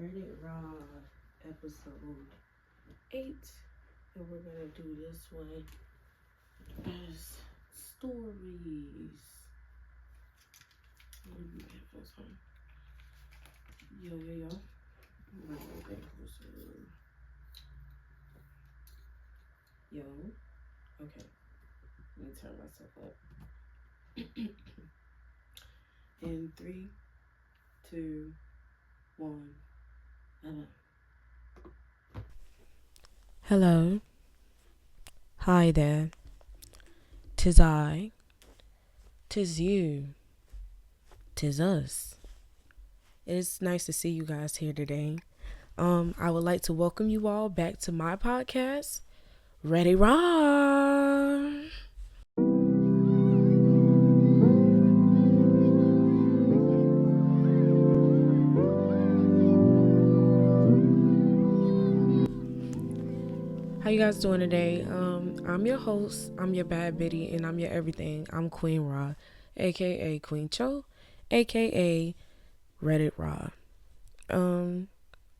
RedditRah episode 8, and we're gonna do this one as stories. Let me get headphones on. Yo. We're gonna get closer. Yo. Okay. Let me turn myself up. In 3, 2, 1. Hello. Hi there. 'Tis I. 'Tis you. 'Tis us. It's nice to see you guys here today. I would like to welcome you all back to my podcast, RedditRah. How you guys doing today? I'm your host, I'm your bad bitty, and I'm your everything. I'm Queen Ra, aka Queen Cho, aka RedditRah.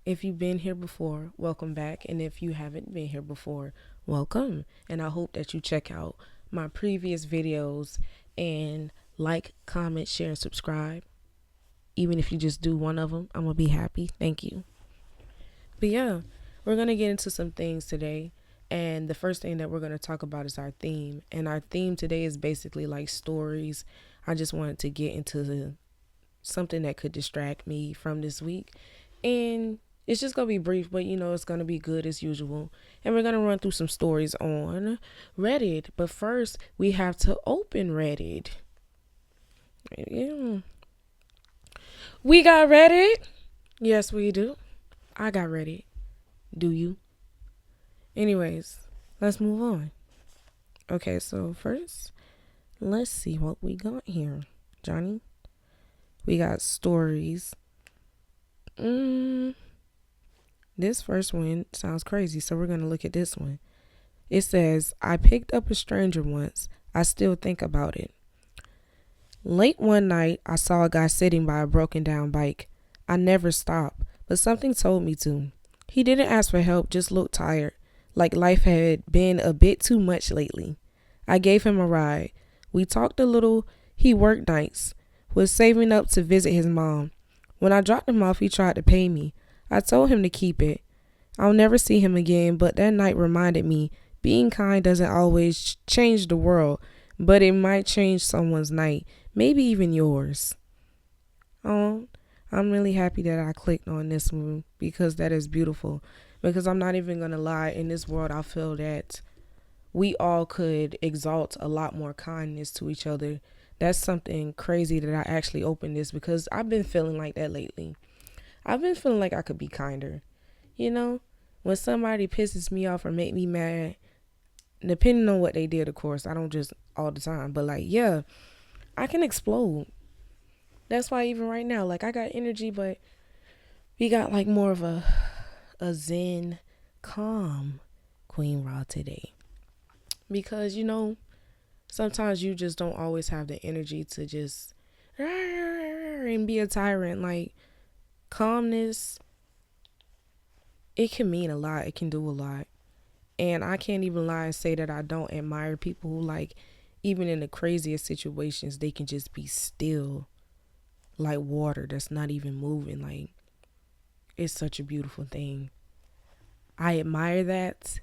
If you've been here before, welcome back, and if you haven't been here before, welcome. And I hope that you check out my previous videos and like, comment, share, and subscribe. Even if you just do one of them, I'm gonna be happy. Thank you. But yeah, we're gonna get into some things today. And the first thing that we're going to talk about is our theme. And our theme today is basically like stories. I just wanted to get into something that could distract me from this week. And it's just going to be brief, but it's going to be good as usual. And we're going to run through some stories on Reddit. But first, we have to open Reddit. Yeah. We got Reddit. Yes, we do. I got Reddit. Do you? Anyways, let's move on. Okay, so first, let's see what we got here. Johnny, we got stories. This first one sounds crazy, so we're going to look at this one. It says, I picked up a stranger once. I still think about it. Late one night, I saw a guy sitting by a broken down bike. I never stopped, but something told me to. He didn't ask for help, just looked tired. Like life had been a bit too much lately. I gave him a ride. We talked a little. He worked nights, was saving up to visit his mom. When I dropped him off, he tried to pay me. I told him to keep it. I'll never see him again, but that night reminded me, being kind doesn't always change the world, but it might change someone's night, maybe even yours. Oh, I'm really happy that I clicked on this one because that is beautiful. Because I'm not even going to lie, in this world, I feel that we all could exalt a lot more kindness to each other. That's something crazy that I actually opened this because I've been feeling like that lately. I've been feeling like I could be kinder. When somebody pisses me off or make me mad, depending on what they did, of course, I don't just all the time. But I can explode. That's why even right now, I got energy, but we got more of a zen, calm Queen Ra today. Because, sometimes you just don't always have the energy to just and be a tyrant. Calmness, it can mean a lot. It can do a lot. And I can't even lie and say that I don't admire people who, even in the craziest situations, they can just be still like water that's not even moving. It's such a beautiful thing. I admire that,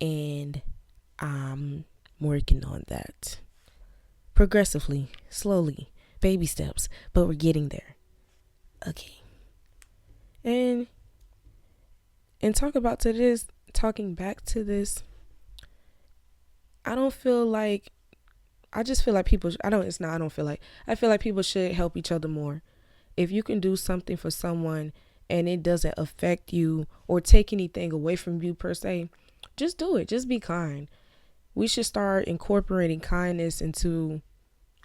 and I'm working on that. Progressively, slowly, baby steps, but we're getting there. Okay. And talking back to this, I feel like people should help each other more. If you can do something for someone and it doesn't affect you or take anything away from you per se, just do it. Just be kind. We should start incorporating kindness into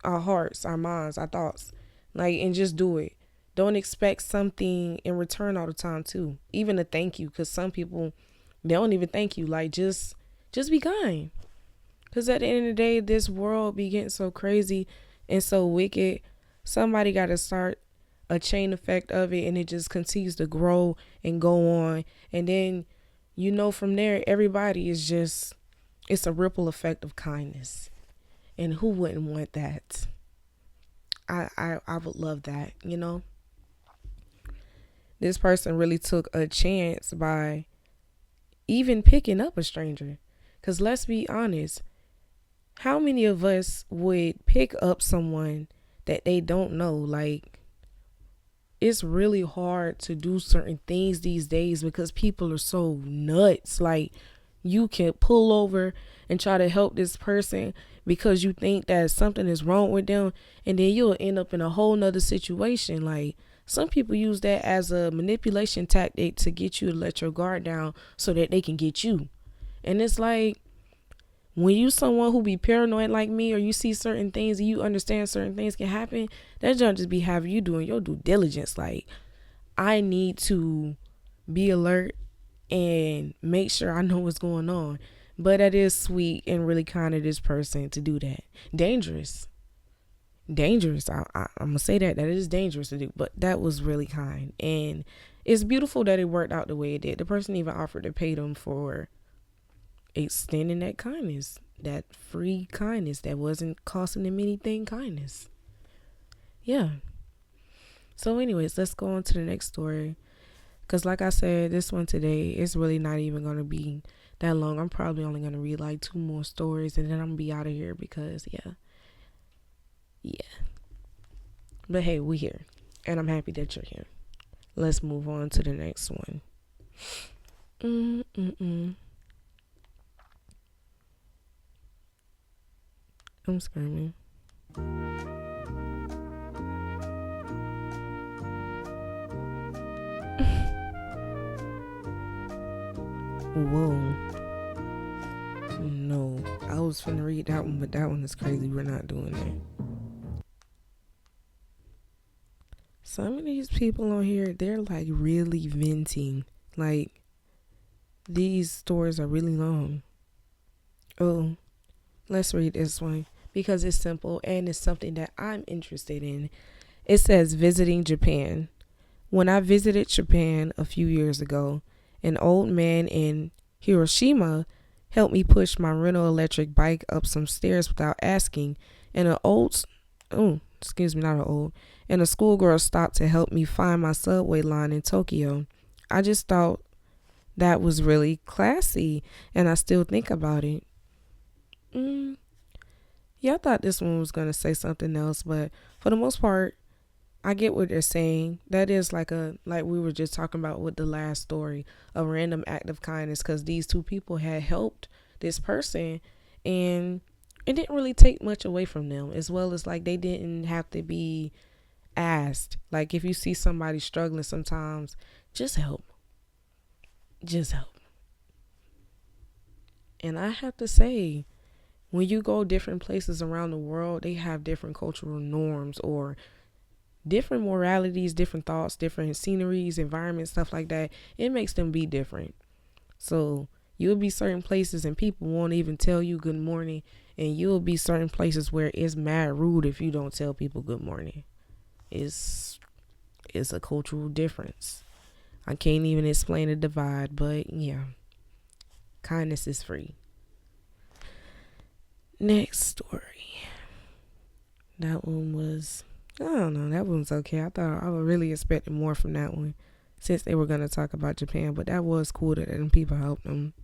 our hearts, our minds, our thoughts, and just do it. Don't expect something in return all the time too. Even a thank you, because some people, they don't even thank you. Just be kind. Because at the end of the day, this world be getting so crazy and so wicked. Somebody got to start a chain effect of it, and it just continues to grow and go on. And then, from there, everybody is just, it's a ripple effect of kindness. And who wouldn't want that? I would love that, This person really took a chance by even picking up a stranger. Because let's be honest, how many of us would pick up someone that they don't know? Like, it's really hard to do certain things these days because people are so nuts. Like, you can pull over and try to help this person because you think that something is wrong with them, and then you'll end up in a whole nother situation. Like, some people use that as a manipulation tactic to get you to let your guard down so that they can get you. And it's like, when you someone who be paranoid like me, or you see certain things and you understand certain things can happen, that don't just be having you doing your due diligence. Like, I need to be alert and make sure I know what's going on. But that is sweet and really kind of this person to do that. Dangerous. I'm gonna say that is dangerous to do, but that was really kind. And it's beautiful that it worked out the way it did. The person even offered to pay them for extending that kindness, that free kindness that wasn't costing them anything. Kindness. Yeah. So anyways, let's go on to the next story, because like I said, this one today is really not even going to be that long. I'm probably only going to read like 2 more stories, and then I'm going to be out of here because yeah. But hey, we here, and I'm happy that you're here. Let's move on to the next one. I'm screaming. Whoa. No, I was finna read that one, but that one is crazy. We're not doing that. Some of these people on here, they're like really venting. Like, these stories are really long. Oh, let's read this one because it's simple and it's something that I'm interested in. It says, visiting Japan. When I visited Japan a few years ago, an old man in Hiroshima helped me push my rental electric bike up some stairs without asking, and and a schoolgirl stopped to help me find my subway line in Tokyo. I just thought that was really classy, and I still think about it. Yeah, I thought this one was going to say something else, but for the most part, I get what they're saying. That is like we were just talking about with the last story, a random act of kindness, because these 2 people had helped this person, and it didn't really take much away from them, as well as like they didn't have to be asked. Like, if you see somebody struggling sometimes, just help. And I have to say, when you go different places around the world, they have different cultural norms or different moralities, different thoughts, different sceneries, environments, stuff like that. It makes them be different. So you'll be certain places and people won't even tell you good morning, and you'll be certain places where it's mad rude if you don't tell people good morning. It's a cultural difference. I can't even explain the divide, but yeah, kindness is free. Next story. That one was, I don't know, that one was okay. I thought I was really expecting more from that one, since they were going to talk about Japan, but that was cool that them people helped them.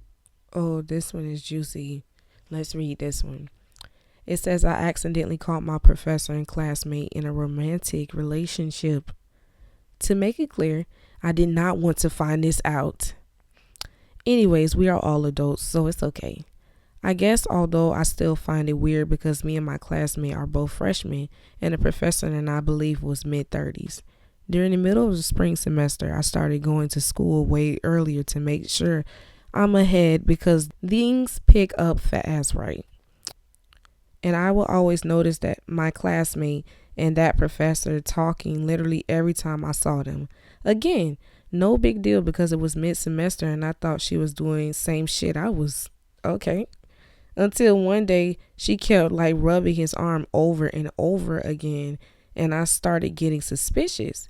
Oh, this one is juicy. Let's read this one. It says, I accidentally caught my professor and classmate in a romantic relationship. To make it clear, I did not want to find this out. Anyways, we are all adults, so it's okay. I guess, although I still find it weird because me and my classmate are both freshmen, and the professor and I believe was mid-30s. During the middle of the spring semester, I started going to school way earlier to make sure I'm ahead because things pick up fast, right? And I will always notice that my classmate and that professor talking literally every time I saw them. Again, no big deal because it was mid-semester and I thought she was doing same shit I was. Okay. Until one day she kept like rubbing his arm over and over again, and I started getting suspicious.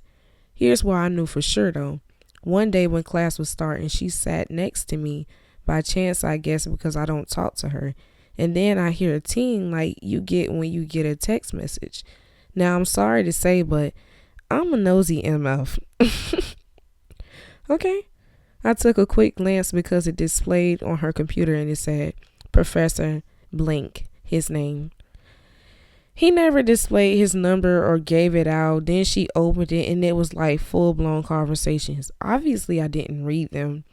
Here's why I knew for sure though. One day when class was starting, she sat next to me by chance, I guess, because I don't talk to her. And then I hear a ting like you get when you get a text message. Now, I'm sorry to say, but I'm a nosy MF. Okay. I took a quick glance because it displayed on her computer and it said Professor Blank, his name. He never displayed his number or gave it out. Then she opened it and it was like full blown conversations. Obviously, I didn't read them.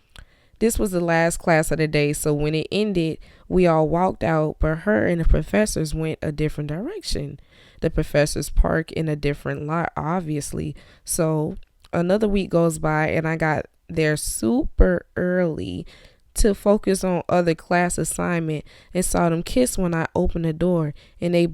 This was the last class of the day, so when it ended, we all walked out, but her and the professors went a different direction. The professors parked in a different lot, obviously. So another week goes by and I got there super early to focus on other class assignment and saw them kiss when I opened the door, and they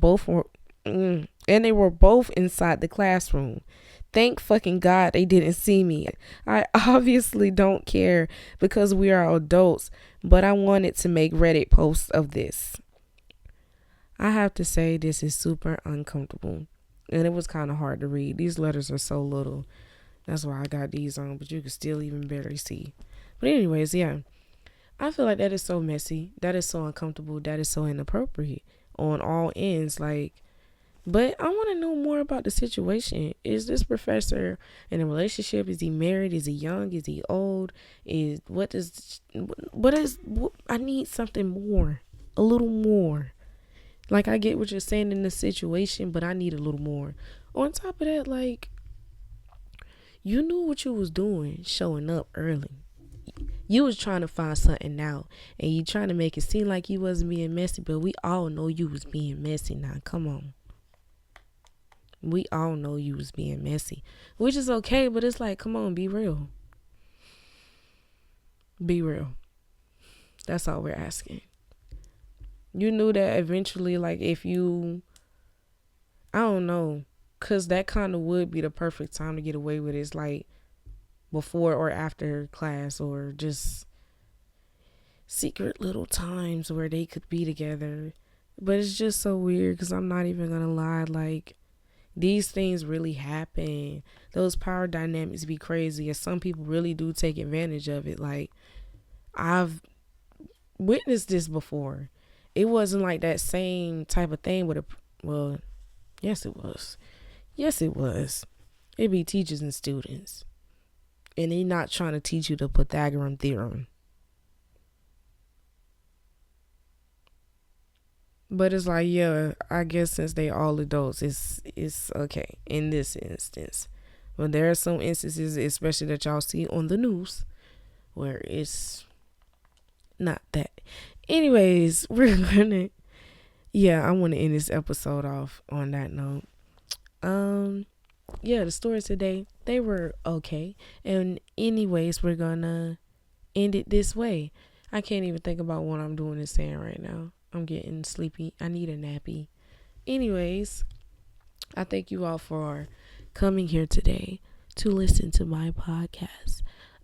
were both inside the classroom. Thank fucking God they didn't see me. I obviously don't care because we are adults, but I wanted to make Reddit posts of this. I have to say this is super uncomfortable, and it was kind of hard to read. These letters are so little. That's why I got these on, but you can still even barely see. But anyways, yeah. I feel like that is so messy. That is so uncomfortable. That is so inappropriate on all ends. But I want to know more about the situation. Is this professor in a relationship? Is he married? Is he young? Is he old? I need something more, a little more. Like, I get what you're saying in the situation, but I need a little more. On top of that, like, you knew what you was doing, showing up early. You was trying to find something out, and you trying to make it seem like you wasn't being messy, but we all know you was being messy now. Come on. We all know you was being messy, which is okay, but it's like, come on, be real. Be real. That's all we're asking. You knew that eventually, like, if you, I don't know, because that kind of would be the perfect time to get away with it. It's like before or after class, or just secret little times where they could be together. But it's just so weird because I'm not even going to lie, like, these things really happen. Those power dynamics be crazy, and some people really do take advantage of it. Like, I've witnessed this before. It wasn't like that same type of thing with well, yes it was. Yes it was. It be teachers and students. And they not trying to teach you the Pythagorean theorem. But it's like, yeah, I guess since they all adults, it's okay in this instance. But there are some instances, especially that y'all see on the news, where it's not that. Anyways, I want to end this episode off on that note. Yeah, the stories today, they were okay. And anyways, we're gonna end it this way. I can't even think about what I'm doing and saying right now. I'm getting sleepy. I need a nappy. Anyways, I thank you all for coming here today to listen to my podcast.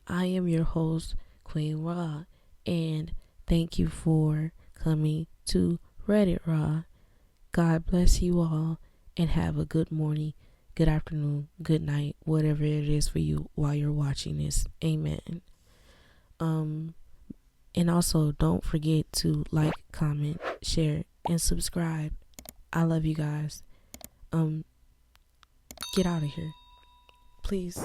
I am your host, Queen Ra, and thank you for coming to RedditRah. God bless you all, and have a good morning, good afternoon, good night, whatever it is for you while you're watching this. Amen. And also, don't forget to like, comment, share, and subscribe. I love you guys. Get out of here, please.